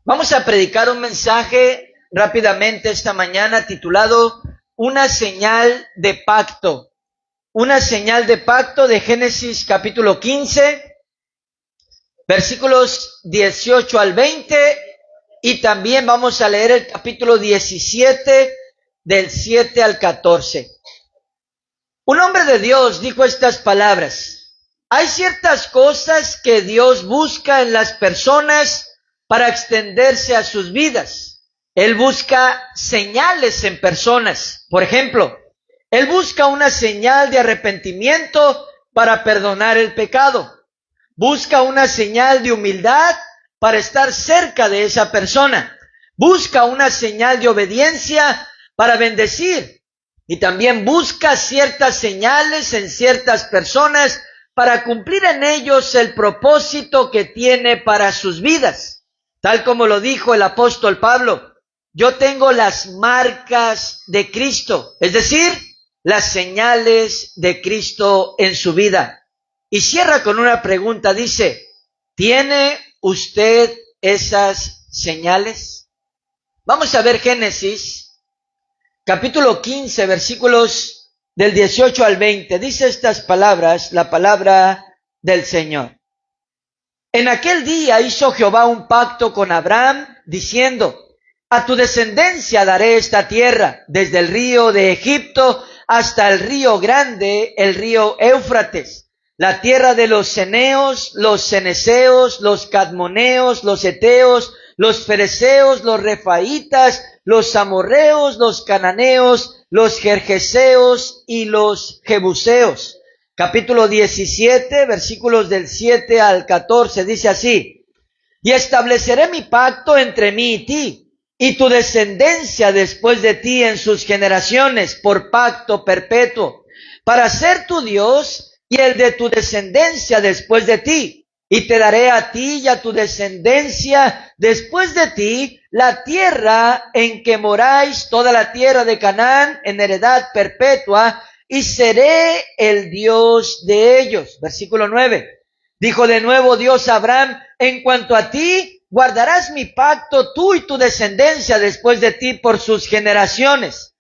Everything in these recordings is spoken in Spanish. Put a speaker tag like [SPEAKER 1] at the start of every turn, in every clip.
[SPEAKER 1] Vamos a predicar un mensaje rápidamente esta mañana titulado Una señal de pacto. Una señal de pacto de Génesis capítulo 15, versículos 18 al 20, y también vamos a leer el capítulo 17 del 7 al 14. Un hombre de Dios dijo estas palabras: hay ciertas cosas que Dios busca en las personas para extenderse a sus vidas. Él busca señales en personas. Por ejemplo, Él busca una señal de arrepentimiento para perdonar el pecado. Busca una señal de humildad para estar cerca de esa persona. Busca una señal de obediencia para bendecir. Y también busca ciertas señales en ciertas personas para cumplir en ellos el propósito que tiene para sus vidas. Tal como lo dijo el apóstol Pablo: yo tengo las marcas de Cristo, es decir, las señales de Cristo en su vida. Y cierra con una pregunta, dice: ¿tiene usted esas señales? Vamos a ver Génesis, capítulo 15, versículos del 18 al 20. Dice estas palabras, la palabra del Señor. En aquel día hizo Jehová un pacto con Abraham, diciendo: a tu descendencia daré esta tierra, desde el río de Egipto hasta el río grande, el río Éufrates, la tierra de los ceneos, los ceneseos, los cadmoneos, los heteos, los fereceos, los refaitas, los amorreos, los cananeos, los gergeseos y los jebuseos. Capítulo 17, versículos del 7 al 14, dice así: y estableceré mi pacto entre mí y ti, y tu descendencia después de ti en sus generaciones, por pacto perpetuo, para ser tu Dios y el de tu descendencia después de ti. Y te daré a ti y a tu descendencia después de ti la tierra en que moráis, toda la tierra de Canaán, en heredad perpetua, y seré el Dios de ellos. Versículo 9. Dijo de nuevo Dios a Abraham: en cuanto a ti, guardarás mi pacto, tú y tu descendencia después de ti por sus generaciones.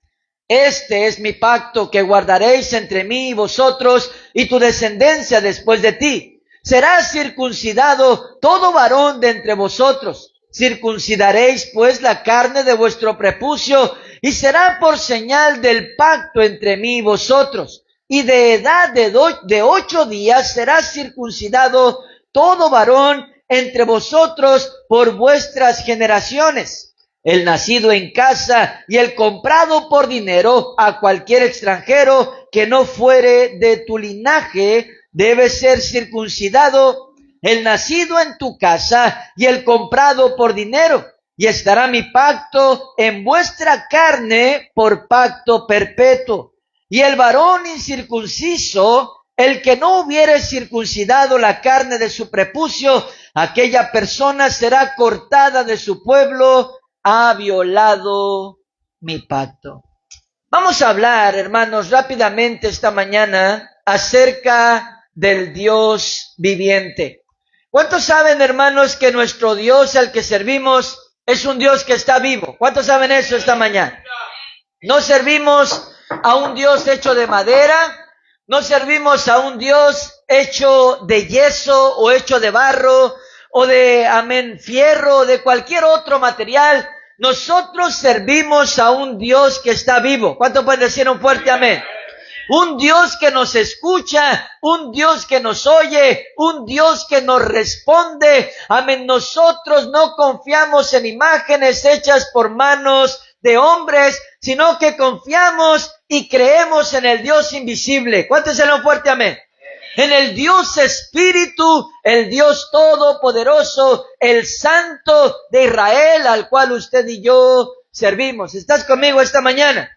[SPEAKER 1] Este es mi pacto que guardaréis entre mí y vosotros y tu descendencia después de ti. Será circuncidado todo varón de entre vosotros. Circuncidaréis pues la carne de vuestro prepucio, y será por señal del pacto entre mí y vosotros. Y de edad de 8 días será circuncidado todo varón entre vosotros por vuestras generaciones. El nacido en casa y el comprado por dinero a cualquier extranjero que no fuere de tu linaje debe ser circuncidado. El nacido en tu casa y el comprado por dinero. Y estará mi pacto en vuestra carne por pacto perpetuo. Y el varón incircunciso, el que no hubiere circuncidado la carne de su prepucio, aquella persona será cortada de su pueblo, ha violado mi pacto. Vamos a hablar, hermanos, rápidamente esta mañana acerca del Dios viviente. ¿Cuántos saben, hermanos, que nuestro Dios al que servimos es un Dios que está vivo? ¿Cuántos saben eso esta mañana? No servimos a un Dios hecho de madera, no servimos a un Dios hecho de yeso o hecho de barro o de fierro o de cualquier otro material. Nosotros servimos a un Dios que está vivo. ¿Cuántos pueden decir un fuerte amén? Un Dios que nos escucha, un Dios que nos oye, un Dios que nos responde. Amén. Nosotros no confiamos en imágenes hechas por manos de hombres, sino que confiamos y creemos en el Dios invisible. ¿Cuántos se lo fuerte amén? En el Dios Espíritu, el Dios Todopoderoso, el Santo de Israel, al cual usted y yo servimos. ¿Estás conmigo esta mañana?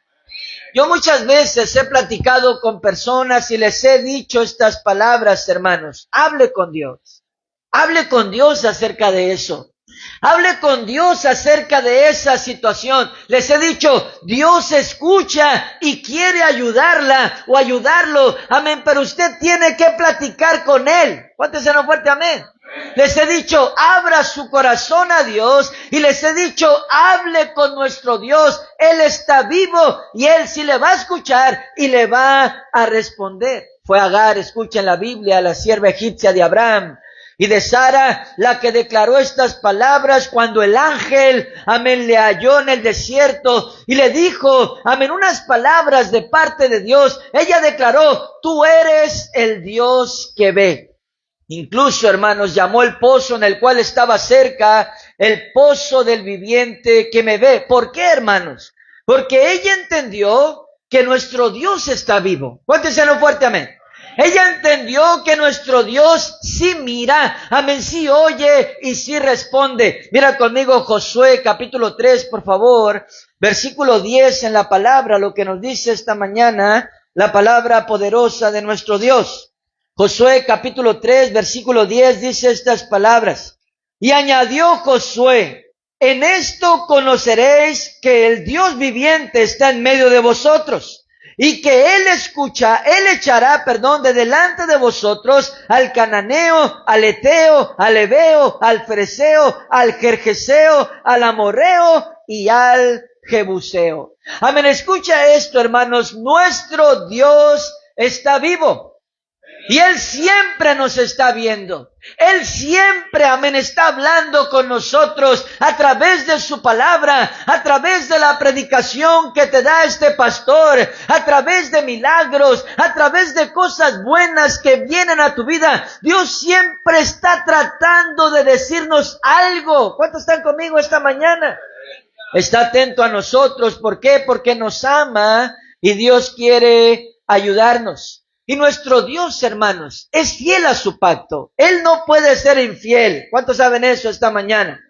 [SPEAKER 1] Yo muchas veces he platicado con personas y les he dicho estas palabras, hermanos: hable con Dios acerca de eso. Hable con Dios acerca de esa situación. Les he dicho, Dios escucha y quiere ayudarla o ayudarlo. Amén, pero usted tiene que platicar con Él. Cuénteselo fuerte, amén. Les he dicho, abra su corazón a Dios, y les he dicho, hable con nuestro Dios. Él está vivo y Él sí le va a escuchar y le va a responder. Fue Agar, escuchen la Biblia, la sierva egipcia de Abraham y de Sara, la que declaró estas palabras cuando el ángel, amén, le halló en el desierto y le dijo, amén, unas palabras de parte de Dios. Ella declaró, tú eres el Dios que ve. Incluso, hermanos, llamó el pozo en el cual estaba cerca, el pozo del viviente que me ve. ¿Por qué, hermanos? Porque ella entendió que nuestro Dios está vivo. Cuéntenselo fuerte, amén. Ella entendió que nuestro Dios sí mira, amén, sí oye y sí responde. Mira conmigo Josué capítulo 3, por favor, versículo 10 en la palabra, lo que nos dice esta mañana, la palabra poderosa de nuestro Dios. Josué capítulo 3, versículo 10 dice estas palabras. Y añadió Josué, en esto conoceréis que el Dios viviente está en medio de vosotros, y que Él echará de delante de vosotros al cananeo, al eteo, al heveo, al fereceo, al gergeseo, al amorreo y al jebuseo. Amén, escucha esto, hermanos, nuestro Dios está vivo. Y Él siempre nos está viendo. Él siempre, amén, está hablando con nosotros a través de su palabra, a través de la predicación que te da este pastor, a través de milagros, a través de cosas buenas que vienen a tu vida. Dios siempre está tratando de decirnos algo. ¿Cuántos están conmigo esta mañana? Está atento a nosotros. ¿Por qué? Porque nos ama y Dios quiere ayudarnos. Y nuestro Dios, hermanos, es fiel a su pacto. Él no puede ser infiel. ¿Cuántos saben eso esta mañana?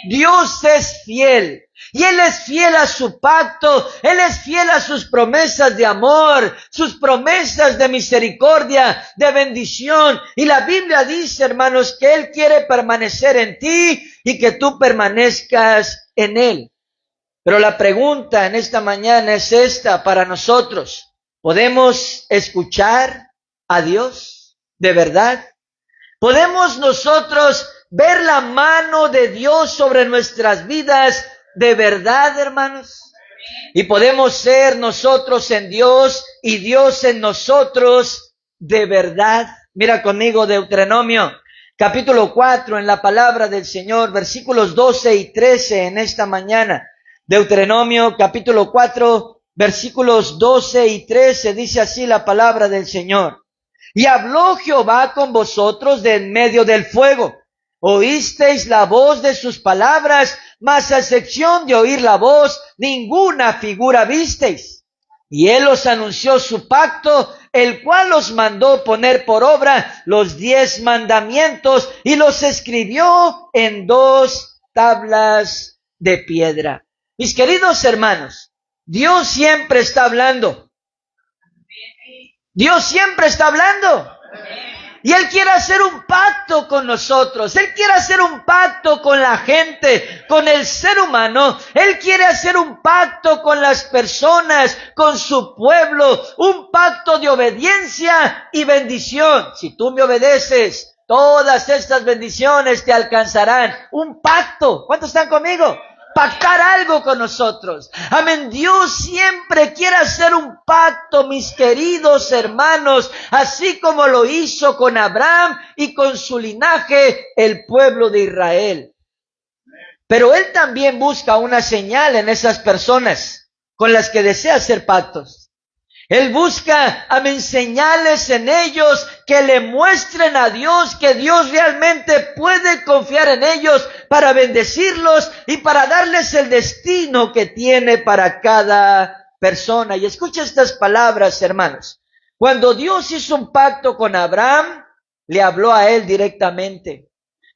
[SPEAKER 1] Dios es fiel. Y Él es fiel a su pacto. Él es fiel a sus promesas de amor, sus promesas de misericordia, de bendición. Y la Biblia dice, hermanos, que Él quiere permanecer en ti y que tú permanezcas en Él. Pero la pregunta en esta mañana es esta para nosotros. ¿Podemos escuchar a Dios de verdad? ¿Podemos nosotros ver la mano de Dios sobre nuestras vidas de verdad, hermanos? Y podemos ser nosotros en Dios y Dios en nosotros de verdad. Mira conmigo Deuteronomio capítulo 4 en la palabra del Señor, versículos 12 y 13 en esta mañana. Deuteronomio capítulo 4, versículos 12 y 13, dice así la palabra del Señor. Y habló Jehová con vosotros de en medio del fuego. Oísteis la voz de sus palabras, mas a excepción de oír la voz, ninguna figura visteis. Y Él os anunció su pacto, el cual os mandó poner por obra los 10 mandamientos y los escribió en 2 tablas de piedra. Mis queridos hermanos, Dios siempre está hablando. Dios siempre está hablando. Y Él quiere hacer un pacto con nosotros. Él quiere hacer un pacto con la gente, con el ser humano. Él quiere hacer un pacto con las personas, con su pueblo. Un pacto de obediencia y bendición. Si tú me obedeces, todas estas bendiciones te alcanzarán. Un pacto. ¿Cuántos están conmigo? Pactar algo con nosotros. Amén. Dios siempre quiere hacer un pacto, mis queridos hermanos, así como lo hizo con Abraham y con su linaje, el pueblo de Israel. Pero Él también busca una señal en esas personas con las que desea hacer pactos. Él busca, amén, señales en ellos que le muestren a Dios que Dios realmente puede confiar en ellos para bendecirlos y para darles el destino que tiene para cada persona. Y escucha estas palabras, hermanos. Cuando Dios hizo un pacto con Abraham, le habló a él directamente.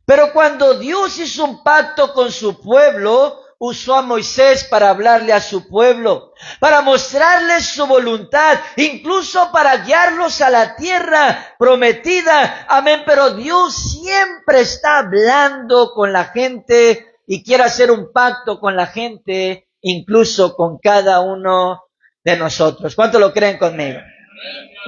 [SPEAKER 1] Pero cuando Dios hizo un pacto con su pueblo, usó a Moisés para hablarle a su pueblo, para mostrarles su voluntad, incluso para guiarlos a la tierra prometida. Amén. Pero Dios siempre está hablando con la gente y quiere hacer un pacto con la gente, incluso con cada uno de nosotros. ¿Cuánto lo creen conmigo?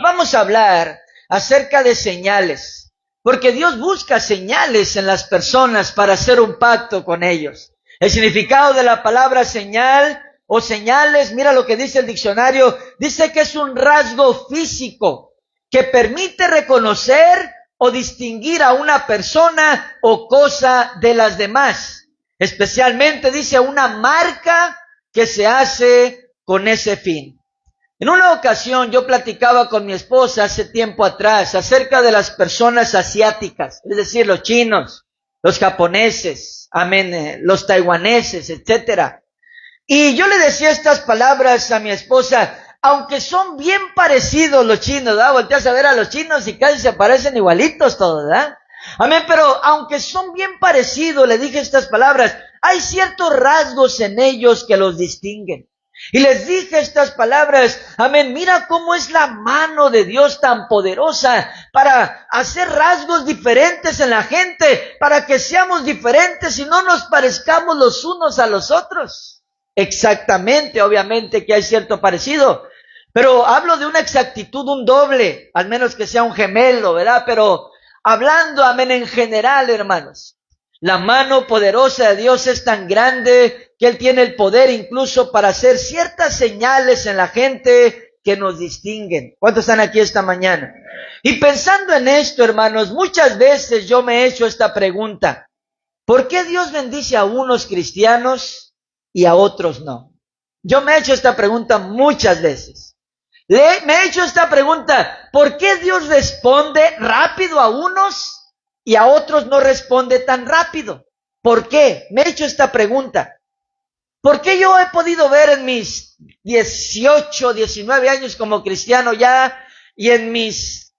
[SPEAKER 1] Vamos a hablar acerca de señales. Porque Dios busca señales en las personas para hacer un pacto con ellos. El significado de la palabra señal o señales, mira lo que dice el diccionario, dice que es un rasgo físico que permite reconocer o distinguir a una persona o cosa de las demás. Especialmente dice una marca que se hace con ese fin. En una ocasión yo platicaba con mi esposa hace tiempo atrás acerca de las personas asiáticas, es decir, los chinos, los japoneses, amén, los taiwaneses, etcétera. Y yo le decía estas palabras a mi esposa, aunque son bien parecidos los chinos, ¿verdad? Volteas a ver a los chinos y casi se parecen igualitos todos, ¿verdad? Amén, pero aunque son bien parecidos, le dije estas palabras, hay ciertos rasgos en ellos que los distinguen. Y les dije estas palabras, amén, mira cómo es la mano de Dios tan poderosa para hacer rasgos diferentes en la gente, para que seamos diferentes y no nos parezcamos los unos a los otros. Exactamente, obviamente que hay cierto parecido, pero hablo de una exactitud, un doble, al menos que sea un gemelo, ¿verdad? Pero hablando, amén, en general, hermanos. La mano poderosa de Dios es tan grande que Él tiene el poder incluso para hacer ciertas señales en la gente que nos distinguen. ¿Cuántos están aquí esta mañana? Y pensando en esto, hermanos, muchas veces yo me he hecho esta pregunta. ¿Por qué Dios bendice a unos cristianos y a otros no? Yo me he hecho esta pregunta muchas veces. Me he hecho esta pregunta. ¿Por qué Dios responde rápido a unos y a otros no responde tan rápido? ¿Por qué? Me he hecho esta pregunta. ¿Por qué yo he podido ver en mis 18, 19 años como cristiano ya y en mis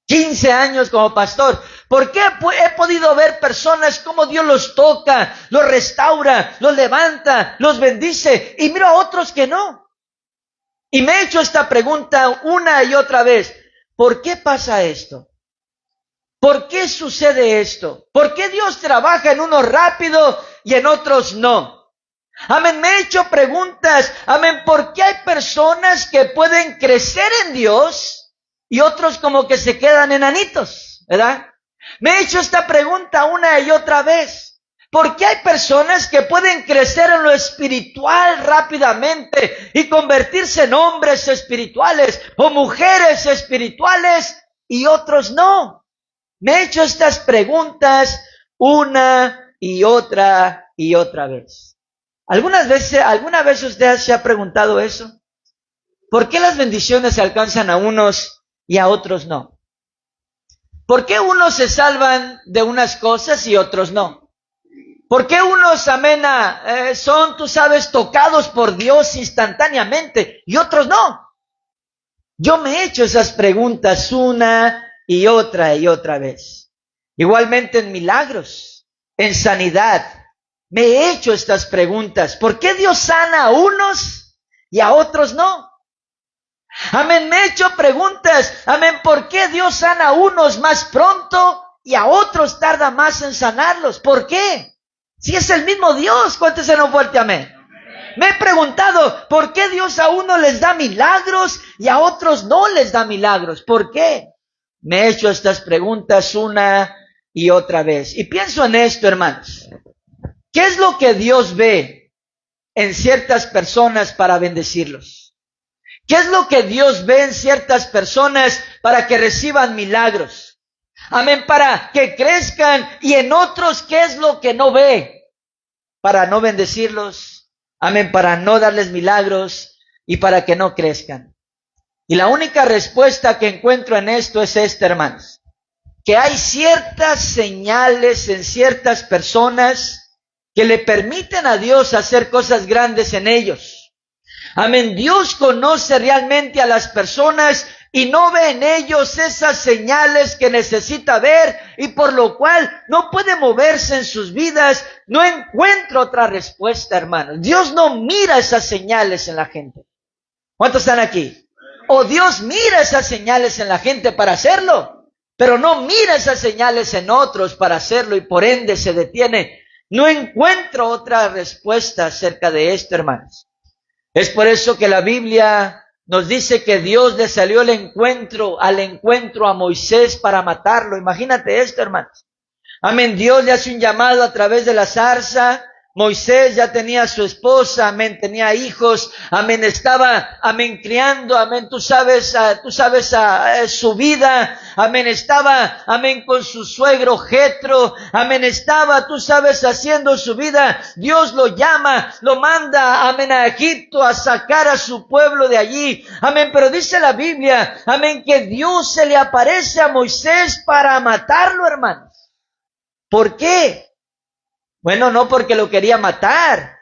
[SPEAKER 1] 15 años como pastor? ¿Por qué he podido ver personas como Dios los toca, los restaura, los levanta, los bendice y miro a otros que no? Y me he hecho esta pregunta una y otra vez. ¿Por qué pasa esto? ¿Por qué sucede esto? ¿Por qué Dios trabaja en unos rápido y en otros no? Amén, me he hecho preguntas. Amén, ¿por qué hay personas que pueden crecer en Dios y otros como que se quedan enanitos? ¿Verdad? Me he hecho esta pregunta una y otra vez. ¿Por qué hay personas que pueden crecer en lo espiritual rápidamente y convertirse en hombres espirituales o mujeres espirituales y otros no? Me he hecho estas preguntas una y otra vez. ¿Alguna vez usted se ha preguntado eso? ¿Por qué las bendiciones se alcanzan a unos y a otros no? ¿Por qué unos se salvan de unas cosas y otros no? ¿Por qué unos, amén, son, tú sabes, tocados por Dios instantáneamente y otros no? Yo me he hecho esas preguntas una y otra vez. Igualmente en milagros, en sanidad, me he hecho estas preguntas. ¿Por qué Dios sana a unos y a otros no? Amén, me he hecho preguntas. Amén, ¿por qué Dios sana a unos más pronto y a otros tarda más en sanarlos? ¿Por qué? Si es el mismo Dios, cuénteselo fuerte, amén. Me he preguntado, ¿por qué Dios a unos les da milagros y a otros no les da milagros? ¿Por qué? Me he hecho estas preguntas una y otra vez. Y pienso en esto, hermanos. ¿Qué es lo que Dios ve en ciertas personas para bendecirlos? ¿Qué es lo que Dios ve en ciertas personas para que reciban milagros? Amén, para que crezcan. Y en otros, ¿qué es lo que no ve para no bendecirlos? Amén, para no darles milagros y para que no crezcan. Y la única respuesta que encuentro en esto es esta, hermanos. Que hay ciertas señales en ciertas personas que le permiten a Dios hacer cosas grandes en ellos. Amén. Dios conoce realmente a las personas y no ve en ellos esas señales que necesita ver y por lo cual no puede moverse en sus vidas. No encuentro otra respuesta, hermanos. Dios no mira esas señales en la gente. ¿Cuántos están aquí? O Dios mira esas señales en la gente para hacerlo, pero no mira esas señales en otros para hacerlo y por ende se detiene. No encuentro otra respuesta acerca de esto, hermanos. Es por eso que la Biblia nos dice que Dios le salió al encuentro a Moisés para matarlo. Imagínate esto, hermanos. Amén, Dios le hace un llamado a través de la zarza. Moisés ya tenía a su esposa, amén, tenía hijos, amén, estaba, amén, criando, amén, tú sabes su vida, amén, estaba, amén, con su suegro Jetro, amén, estaba, tú sabes, haciendo su vida. Dios lo llama, lo manda, amén, a Egipto a sacar a su pueblo de allí, amén, pero dice la Biblia, amén, que Dios se le aparece a Moisés para matarlo, hermanos. ¿Por qué? Bueno, no porque lo quería matar,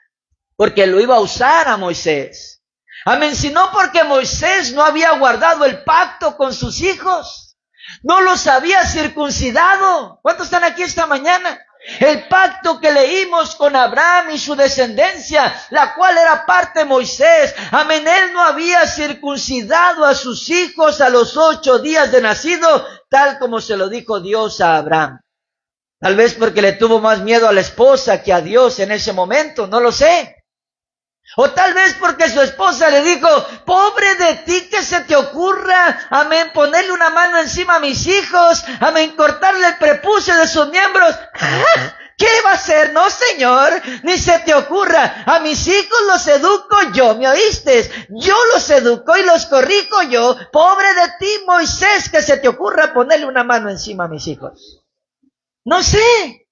[SPEAKER 1] porque lo iba a usar a Moisés. Amén, sino porque Moisés no había guardado el pacto con sus hijos. No los había circuncidado. ¿Cuántos están aquí esta mañana? El pacto que leímos con Abraham y su descendencia, la cual era parte de Moisés. Amén, él no había circuncidado a sus hijos a los 8 días de nacido, tal como se lo dijo Dios a Abraham. Tal vez porque le tuvo más miedo a la esposa que a Dios en ese momento, no lo sé. O tal vez porque su esposa le dijo, pobre de ti que se te ocurra, amén, ponerle una mano encima a mis hijos, amén, cortarle el prepucio de sus miembros. ¿Qué va a hacer? No, Señor, ni se te ocurra. A mis hijos los educo yo, ¿me oíste? Yo los educo y los corrijo yo. Pobre de ti, Moisés, que se te ocurra ponerle una mano encima a mis hijos. No sé,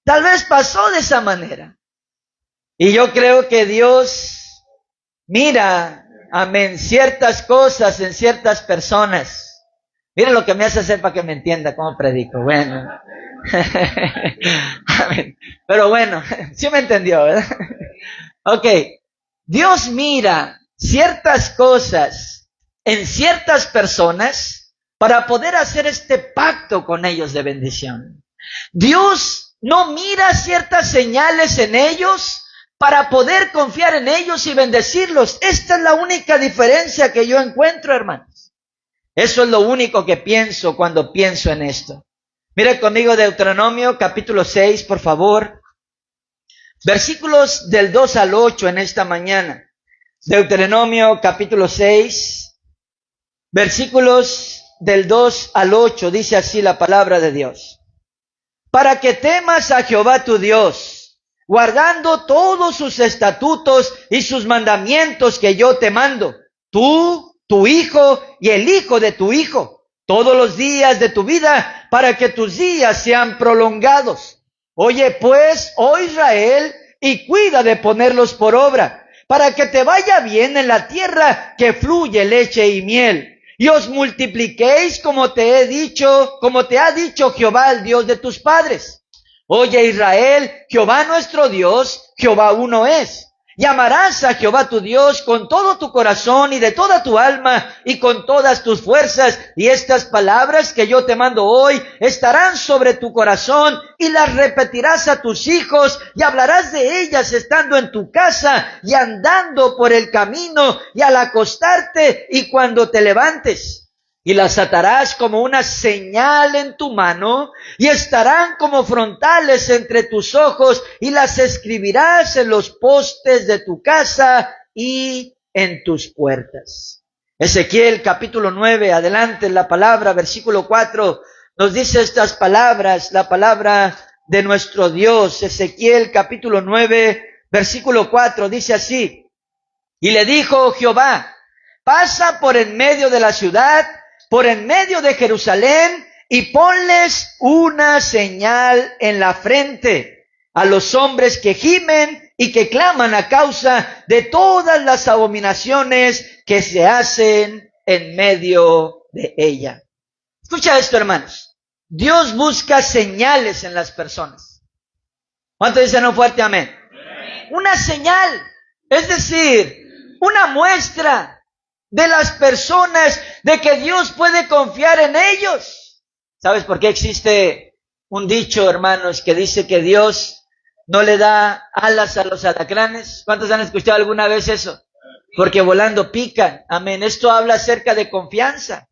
[SPEAKER 1] tal vez pasó de esa manera. Y yo creo que Dios mira, amén, ciertas cosas en ciertas personas. Mira lo que me hace hacer para que me entienda cómo predico. Bueno, amén. Pero bueno, sí me entendió, ¿verdad? Ok, Dios mira ciertas cosas en ciertas personas para poder hacer este pacto con ellos de bendición. Dios no mira ciertas señales en ellos para poder confiar en ellos y bendecirlos. Esta es la única diferencia que yo encuentro, hermanos. Eso es lo único que pienso cuando pienso en esto. Mira conmigo Deuteronomio capítulo 6, por favor. Versículos del 2 al 8 en esta mañana. Deuteronomio capítulo 6, versículos del 2 al 8, dice así la palabra de Dios. Para que temas a Jehová tu Dios, guardando todos sus estatutos y sus mandamientos que yo te mando, tú, tu hijo y el hijo de tu hijo, todos los días de tu vida, para que tus días sean prolongados. Oye pues, oh Israel, y cuida de ponerlos por obra, para que te vaya bien en la tierra que fluye leche y miel. Y os multipliquéis como te he dicho, como te ha dicho Jehová, el Dios de tus padres. Oye Israel, Jehová nuestro Dios, Jehová uno es. Y amarás a Jehová tu Dios con todo tu corazón y de toda tu alma y con todas tus fuerzas. Y estas palabras que yo te mando hoy estarán sobre tu corazón y las repetirás a tus hijos y hablarás de ellas estando en tu casa y andando por el camino y al acostarte y cuando te levantes. Y las atarás como una señal en tu mano, y estarán como frontales entre tus ojos, y las escribirás en los postes de tu casa y en tus puertas. Ezequiel capítulo 9, adelante la palabra, versículo 4, nos dice estas palabras, la palabra de nuestro Dios. Ezequiel capítulo 9, versículo 4, dice así: y le dijo Jehová, pasa por en medio de la ciudad, por en medio de Jerusalén, y ponles una señal en la frente a los hombres que gimen y que claman a causa de todas las abominaciones que se hacen en medio de ella. Escucha esto, hermanos. Dios busca señales en las personas. ¿Cuántos dicen un fuerte amén? Una señal, es decir, una muestra de las personas de que Dios puede confiar en ellos. ¿Sabes por qué existe un dicho, hermanos, que dice que Dios no le da alas a los alacranes? ¿Cuántos han escuchado alguna vez eso? Porque volando pican. Amén. Esto habla acerca de confianza.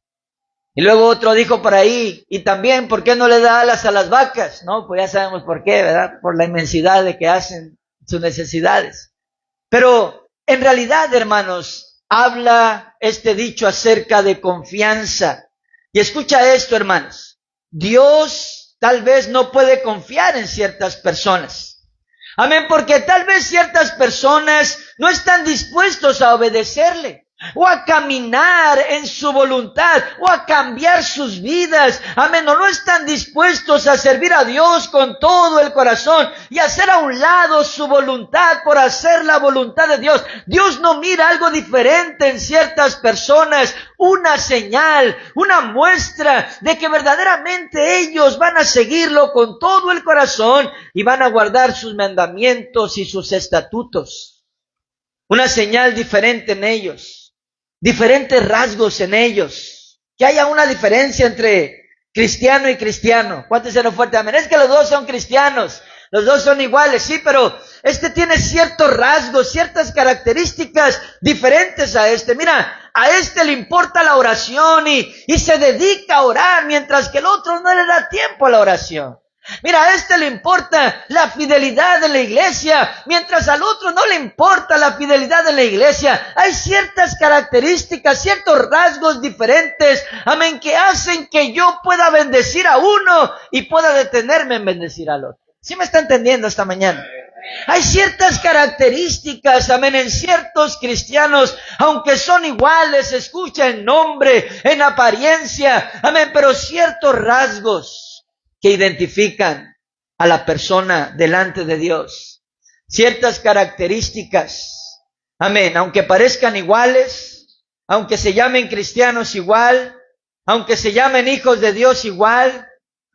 [SPEAKER 1] Y luego otro dijo por ahí, y también, ¿por qué no le da alas a las vacas? No, pues ya sabemos por qué, ¿verdad? Por la inmensidad de que hacen sus necesidades. Pero en realidad, hermanos, habla este dicho acerca de confianza. Y escucha esto, hermanos. Dios tal vez no puede confiar en ciertas personas. Amén, porque tal vez ciertas personas no están dispuestos a obedecerle, o a caminar en su voluntad, o a cambiar sus vidas. Amén, o no están dispuestos a servir a Dios con todo el corazón y hacer a un lado su voluntad por hacer la voluntad de Dios. Dios no mira algo diferente en ciertas personas, una señal, una muestra de que verdaderamente ellos van a seguirlo con todo el corazón y van a guardar sus mandamientos y sus estatutos. Una señal diferente en ellos. Diferentes rasgos en ellos. Que haya una diferencia entre cristiano y cristiano. ¿Cuántos se lo fuerte? Amén. Es que los dos son cristianos. Los dos son iguales, sí, pero este tiene ciertos rasgos, ciertas características diferentes a este. Mira, a este le importa la oración y se dedica a orar, mientras que el otro no le da tiempo a la oración. Mira, a este le importa la fidelidad de la iglesia, mientras al otro no le importa la fidelidad de la iglesia. Hay ciertas características, ciertos rasgos diferentes, amén, que hacen que yo pueda bendecir a uno y pueda detenerme en bendecir al otro. ¿Sí me está entendiendo esta mañana? Hay ciertas características, amén, en ciertos cristianos, aunque son iguales, escucha, en nombre, en apariencia, amén, pero ciertos rasgos que identifican a la persona delante de Dios. Ciertas características, amén, aunque parezcan iguales, aunque se llamen cristianos igual, aunque se llamen hijos de Dios igual,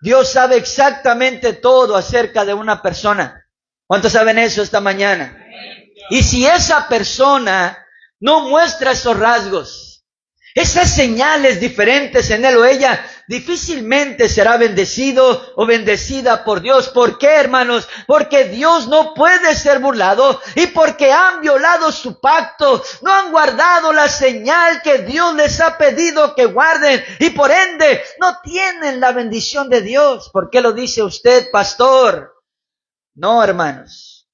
[SPEAKER 1] Dios sabe exactamente todo acerca de una persona. ¿Cuántos saben eso esta mañana? Y si esa persona no muestra esos rasgos, esas señales diferentes en él o ella, difícilmente será bendecido o bendecida por Dios. ¿Por qué, hermanos? Porque Dios no puede ser burlado y porque han violado su pacto, no han guardado la señal que Dios les ha pedido que guarden y por ende no tienen la bendición de Dios. ¿Por qué lo dice usted, pastor? No, hermanos,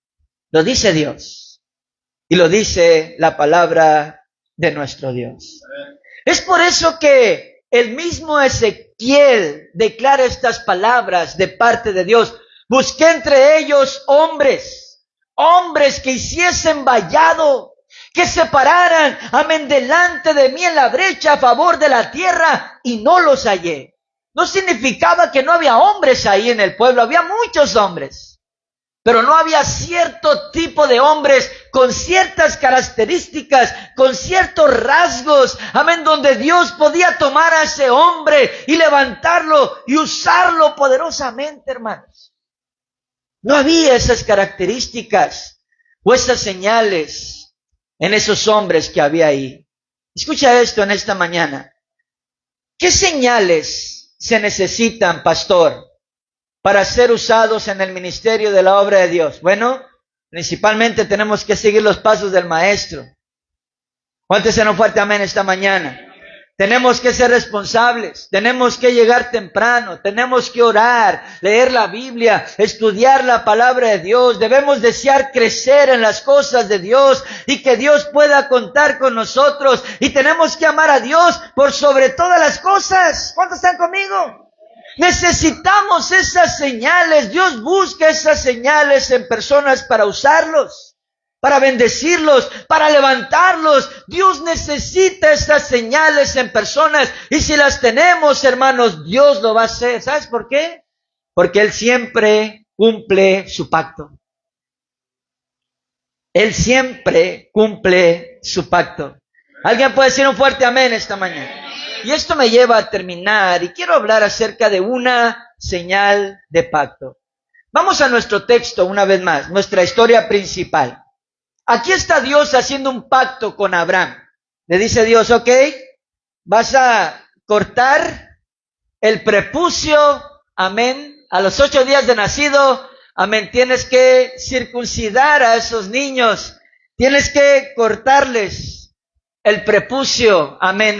[SPEAKER 1] lo dice Dios y lo dice la palabra de nuestro Dios. Es por eso que el mismo Ezequiel declara estas palabras de parte de Dios. Busqué entre ellos hombres que hiciesen vallado, que se pararan, amén, delante de mí en la brecha a favor de la tierra, y no los hallé. No significaba que no había hombres ahí en el pueblo, había muchos hombres. Pero no había cierto tipo de hombres con ciertas características, con ciertos rasgos, amén, donde Dios podía tomar a ese hombre y levantarlo y usarlo poderosamente, hermanos. No había esas características o esas señales en esos hombres que había ahí. Escucha esto en esta mañana. ¿Qué señales se necesitan, pastor, para ser usados en el ministerio de la obra de Dios? Bueno, principalmente tenemos que seguir los pasos del maestro. Cuéntese un fuerte amén esta mañana. Tenemos que ser responsables, tenemos que llegar temprano, tenemos que orar, leer la Biblia, estudiar la palabra de Dios. Debemos desear crecer en las cosas de Dios y que Dios pueda contar con nosotros. Y tenemos que amar a Dios por sobre todas las cosas. ¿Cuántos están conmigo? Necesitamos esas señales. Dios busca esas señales en personas para usarlos, para bendecirlos, para levantarlos. Dios necesita esas señales en personas y si las tenemos, hermanos, Dios lo va a hacer. ¿Sabes por qué? Porque Él siempre cumple su pacto. Él siempre cumple su pacto. ¿Alguien puede decir un fuerte amén esta mañana? Y esto me lleva a terminar y quiero hablar acerca de una señal de pacto. Vamos a nuestro texto una vez más, nuestra historia principal. Aquí está Dios haciendo un pacto con Abraham. Le dice Dios, ok, vas a cortar el prepucio, amén, a los 8 días de nacido, amén, tienes que circuncidar a esos niños, tienes que cortarles el prepucio, amén,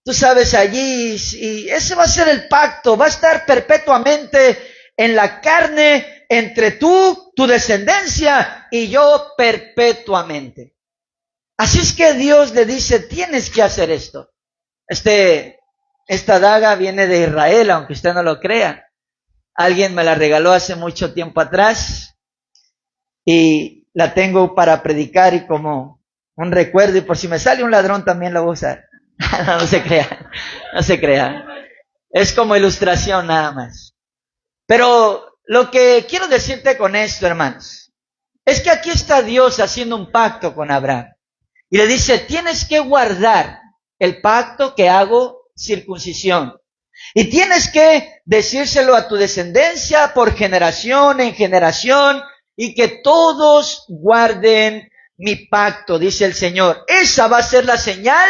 [SPEAKER 1] tú sabes, allí, y ese va a ser el pacto, va a estar perpetuamente en la carne entre tú, tu descendencia y yo perpetuamente. Así es que Dios le dice, tienes que hacer esto. Esta daga viene de Israel, aunque usted no lo crea. Alguien me la regaló hace mucho tiempo atrás y la tengo para predicar y como un recuerdo, y por si me sale un ladrón también la voy a usar. No se crea, no se crea. Es como ilustración nada más. Pero lo que quiero decirte con esto, hermanos, es que aquí está Dios haciendo un pacto con Abraham. Y le dice, tienes que guardar el pacto que hago, circuncisión. Y tienes que decírselo a tu descendencia por generación en generación, y que todos guarden mi pacto, dice el Señor. Esa va a ser la señal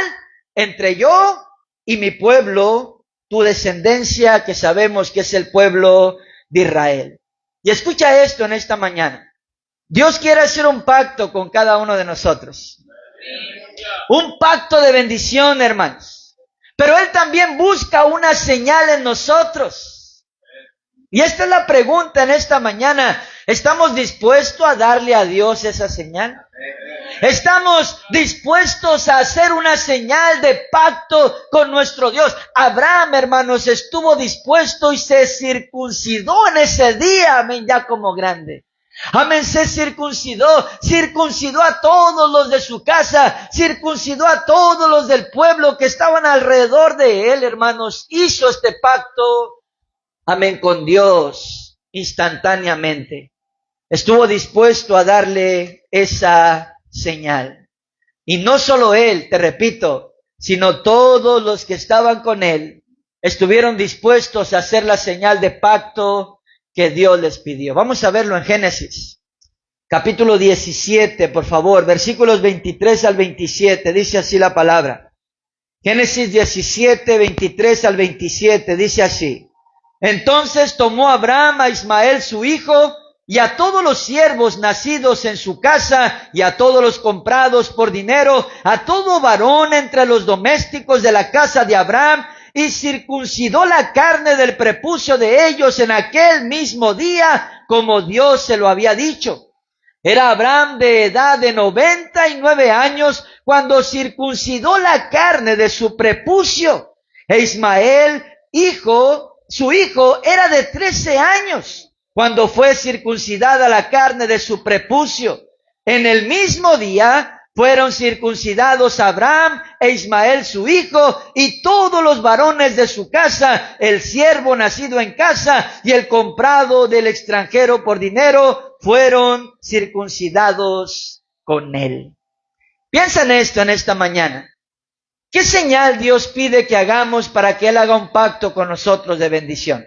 [SPEAKER 1] entre yo y mi pueblo, tu descendencia, que sabemos que es el pueblo de Israel. Y escucha esto en esta mañana. Dios quiere hacer un pacto con cada uno de nosotros. Un pacto de bendición, hermanos. Pero Él también busca una señal en nosotros. Y esta es la pregunta en esta mañana. ¿Estamos dispuestos a darle a Dios esa señal? ¿Estamos dispuestos a hacer una señal de pacto con nuestro Dios? Abraham, hermanos, estuvo dispuesto y se circuncidó en ese día, amén, ya como grande. Amén, se circuncidó a todos los de su casa, circuncidó a todos los del pueblo que estaban alrededor de él, hermanos. Hizo este pacto, amén, con Dios instantáneamente. Estuvo dispuesto a darle esa señal. Y no solo él, te repito, sino todos los que estaban con él estuvieron dispuestos a hacer la señal de pacto que Dios les pidió. Vamos a verlo en Génesis, capítulo 17, por favor, versículos 23 al 27, dice así la palabra. Génesis 17, 23 al 27, dice así. Entonces tomó Abraham a Ismael su hijo, y a todos los siervos nacidos en su casa, y a todos los comprados por dinero, a todo varón entre los domésticos de la casa de Abraham, y circuncidó la carne del prepucio de ellos en aquel mismo día, como Dios se lo había dicho. Era Abraham de edad de 99 años cuando circuncidó la carne de su prepucio. E Ismael, su hijo, era de 13 años cuando fue circuncidada la carne de su prepucio. En el mismo día fueron circuncidados Abraham e Ismael su hijo, y todos los varones de su casa, el siervo nacido en casa y el comprado del extranjero por dinero, fueron circuncidados con él. Piensa en esto en esta mañana. ¿Qué señal Dios pide que hagamos para que Él haga un pacto con nosotros de bendición?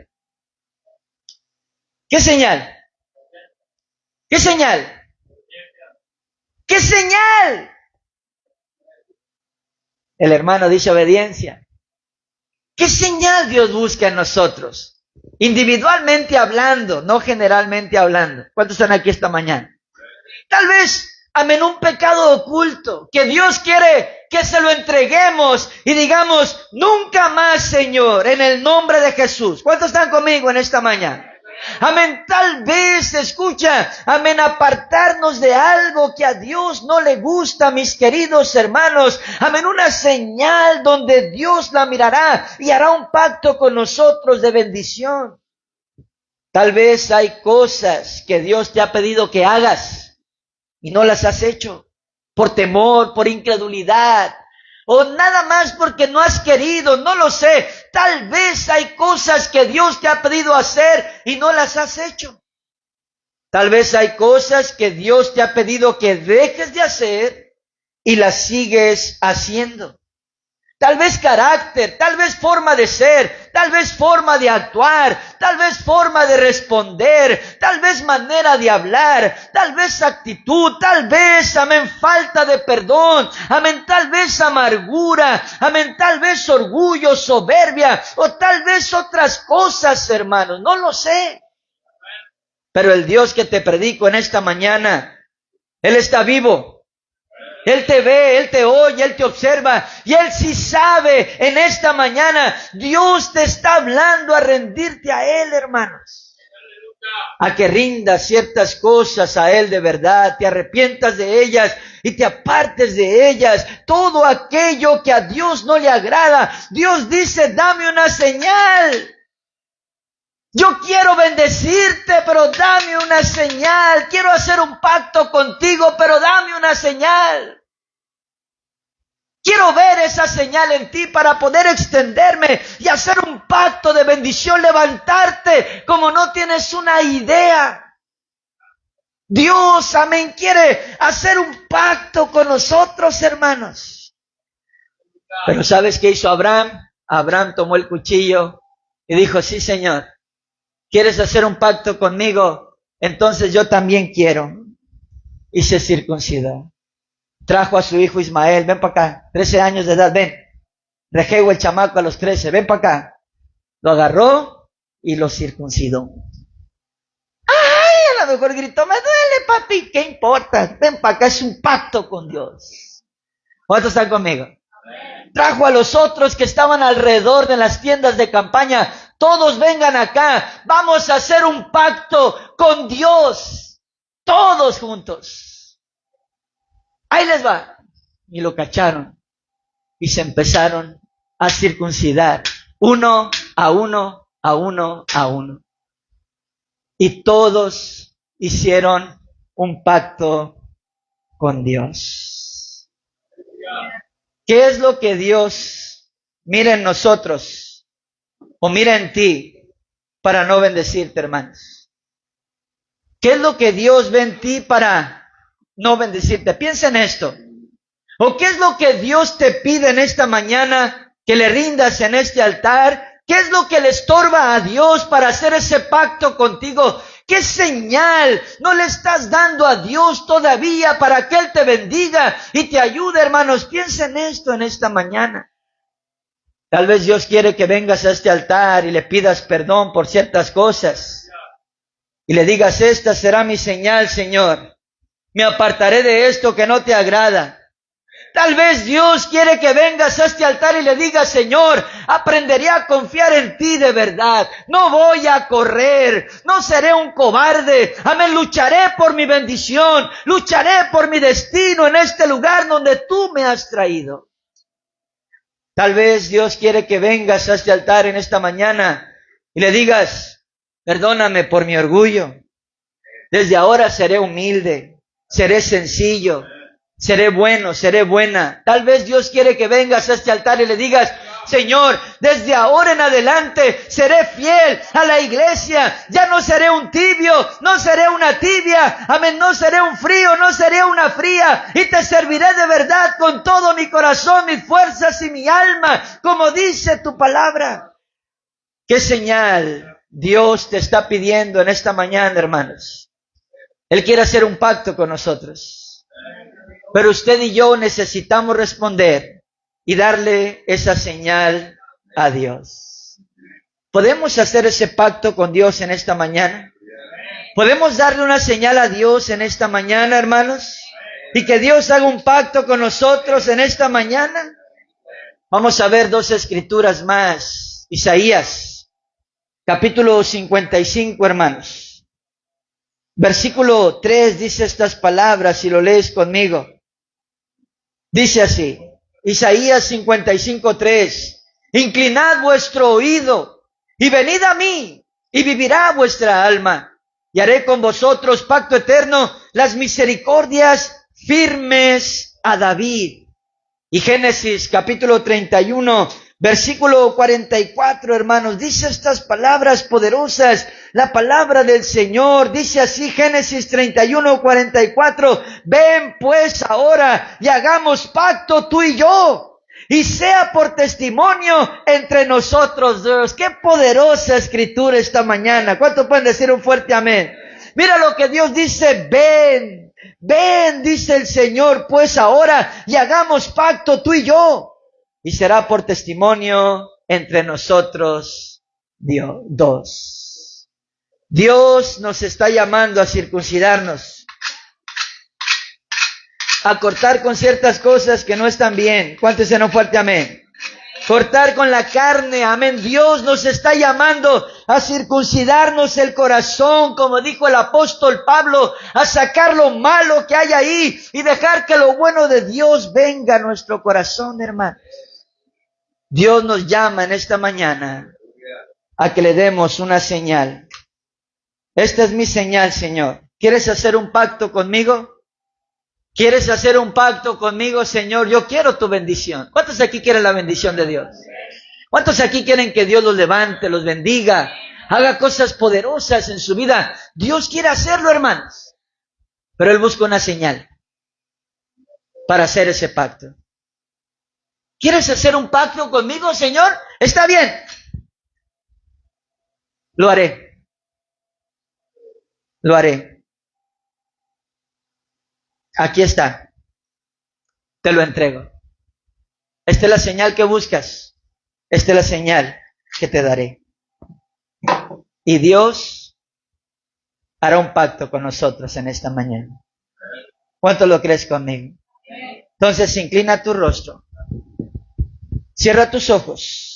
[SPEAKER 1] ¿Qué señal? ¿Qué señal? ¿Qué señal? El hermano dice obediencia. ¿Qué señal Dios busca en nosotros? Individualmente hablando, no generalmente hablando. ¿Cuántos están aquí esta mañana? Tal vez, amén, un pecado oculto, que Dios quiere que se lo entreguemos y digamos, nunca más, Señor, en el nombre de Jesús. ¿Cuántos están conmigo en esta mañana? Amén, tal vez, escucha, amén, apartarnos de algo que a Dios no le gusta, mis queridos hermanos. Amén, una señal donde Dios la mirará y hará un pacto con nosotros de bendición. Tal vez hay cosas que Dios te ha pedido que hagas y no las has hecho por temor, por incredulidad, o nada más porque no has querido, no lo sé. Tal vez hay cosas que Dios te ha pedido hacer y no las has hecho. Tal vez hay cosas que Dios te ha pedido que dejes de hacer y las sigues haciendo. Tal vez carácter, tal vez forma de ser, tal vez forma de actuar, tal vez forma de responder, tal vez manera de hablar, tal vez actitud, tal vez, amén, falta de perdón, amén, tal vez amargura, amén, tal vez orgullo, soberbia, o tal vez otras cosas, hermanos, no lo sé. Pero el Dios que te predico en esta mañana, Él está vivo. Él te ve, Él te oye, Él te observa, y Él sí sabe en esta mañana. Dios te está hablando a rendirte a Él, hermanos. a que rindas ciertas cosas a Él de verdad, te arrepientas de ellas y te apartes de ellas. Todo aquello que a Dios no le agrada, Dios dice, dame una señal. Yo quiero bendecirte, pero dame una señal. Quiero hacer un pacto contigo, pero dame una señal. Quiero ver esa señal en ti para poder extenderme y hacer un pacto de bendición, levantarte como no tienes una idea. Dios, amén, quiere hacer un pacto con nosotros, hermanos. Pero ¿sabes qué hizo Abraham? Abraham tomó el cuchillo y dijo, sí, Señor, ¿quieres hacer un pacto conmigo? Entonces yo también quiero. Y se circuncidó. Trajo a su hijo Ismael, ven para acá, 13 años de edad, ven. Rejego el chamaco a los 13, ven para acá. Lo agarró y lo circuncidó. ¡Ay! A lo mejor gritó, me duele, papi, ¿qué importa? Ven para acá, es un pacto con Dios. ¿Cuántos están conmigo? Trajo a los otros que estaban alrededor de las tiendas de campaña. Todos vengan acá, vamos a hacer un pacto con Dios. Todos juntos. Ahí les va. Y lo cacharon. Y se empezaron a circuncidar. Uno a uno, a uno, a uno. Y todos hicieron un pacto con Dios. ¿Qué es lo que Dios mira en nosotros o mira en ti para no bendecirte, hermanos? ¿Qué es lo que Dios ve en ti para no bendecirte? Piensa en esto. ¿O qué es lo que Dios te pide en esta mañana que le rindas en este altar? ¿Qué es lo que le estorba a Dios para hacer ese pacto contigo? ¿Qué señal no le estás dando a Dios todavía para que Él te bendiga y te ayude, hermanos? Piensa en esto en esta mañana. Tal vez Dios quiere que vengas a este altar y le pidas perdón por ciertas cosas. Y le digas, esta será mi señal, Señor. Me apartaré de esto que no te agrada. Tal vez Dios quiere que vengas a este altar y le digas, Señor, aprenderé a confiar en ti de verdad. No voy a correr, no seré un cobarde. Amén, lucharé por mi bendición, lucharé por mi destino en este lugar donde tú me has traído. Tal vez Dios quiere que vengas a este altar en esta mañana y le digas, perdóname por mi orgullo. Desde ahora seré humilde. Seré sencillo, seré bueno, seré buena. Tal vez Dios quiere que vengas a este altar y le digas, Señor, desde ahora en adelante seré fiel a la iglesia. Ya no seré un tibio, no seré una tibia. Amén, no seré un frío, no seré una fría. Y te serviré de verdad con todo mi corazón, mis fuerzas y mi alma, como dice tu palabra. ¿Qué señal Dios te está pidiendo en esta mañana, hermanos? Él quiere hacer un pacto con nosotros. Pero usted y yo necesitamos responder y darle esa señal a Dios. ¿Podemos hacer ese pacto con Dios en esta mañana? ¿Podemos darle una señal a Dios en esta mañana, hermanos? Y que Dios haga un pacto con nosotros en esta mañana. Vamos a ver dos escrituras más. Isaías, capítulo 55, hermanos. Versículo 3 dice estas palabras, si lo lees conmigo. Dice así, Isaías 55:3, inclinad vuestro oído y venid a mí y vivirá vuestra alma. Y haré con vosotros pacto eterno, las misericordias firmes a David. Y Génesis capítulo 31, versículo 44, hermanos, dice estas palabras poderosas, la palabra del Señor, dice así, Génesis 31, 44, ven pues ahora y hagamos pacto tú y yo, y sea por testimonio entre nosotros dos. Qué poderosa escritura esta mañana. ¿Cuánto pueden decir un fuerte amén? Mira lo que Dios dice, ven. Ven, dice el Señor, pues ahora y hagamos pacto tú y yo. Y será por testimonio entre nosotros dos. Dios nos está llamando a circuncidarnos, a cortar con ciertas cosas que no están bien. ¿Cuántos dicen un fuerte amén? cortar con la carne, amén. Dios nos está llamando a circuncidarnos el corazón, como dijo el apóstol Pablo, a sacar lo malo que hay ahí y dejar que lo bueno de Dios venga a nuestro corazón, hermano. Dios nos llama en esta mañana a que le demos una señal. Esta es mi señal, Señor. ¿Quieres hacer un pacto conmigo? ¿Quieres hacer un pacto conmigo, Señor? Yo quiero tu bendición. ¿Cuántos aquí quieren la bendición de Dios? ¿Cuántos aquí quieren que Dios los levante, los bendiga, haga cosas poderosas en su vida? Dios quiere hacerlo, hermanos. Pero Él busca una señal para hacer ese pacto. ¿Quieres hacer un pacto conmigo, Señor? Está bien. Lo haré. Lo haré. Aquí está. Te lo entrego. Esta es la señal que buscas. Esta es la señal que te daré. Y Dios hará un pacto con nosotros en esta mañana. ¿Cuánto lo crees conmigo? Entonces inclina tu rostro. Cierra tus ojos.